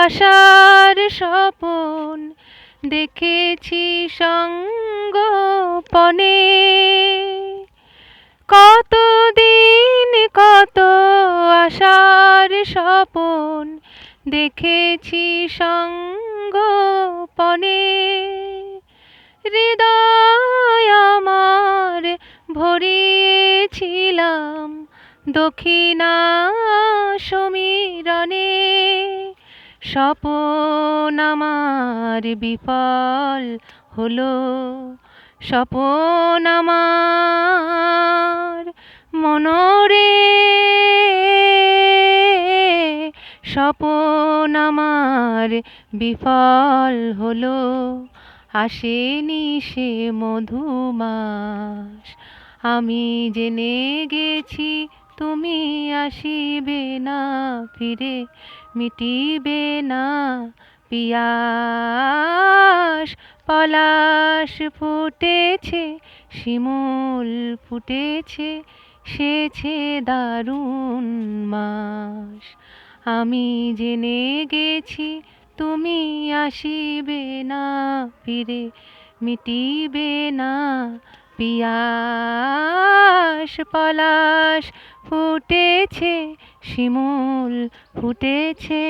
আশার স্বপন দেখেছি সঙ্গোপনে। কতদিন কত আশার স্বপন দেখেছি সঙ্গোপনে। হৃদয় আমার ভরিয়েছিলাম দক্ষিণা সমীরণে। স্বপন আমার বিফল হলো, স্বপন আমার মনরে, স্বপন আমার বিফল হলো। আসেনি সে মধুমাস, আমি জেনে গেছি তুমি আসিবে না ফিরে, মিটিবে না পিয়াস। পলাশ ফুটেছে, শিমুল ফুটেছে, সেছে দারুণ মাস। আমি জেনে গেছি তুমি আসিবে না ফিরে, মিটিবে না পিয়াস। পলাশ ফুটেছে, শিমুল ফুটেছে।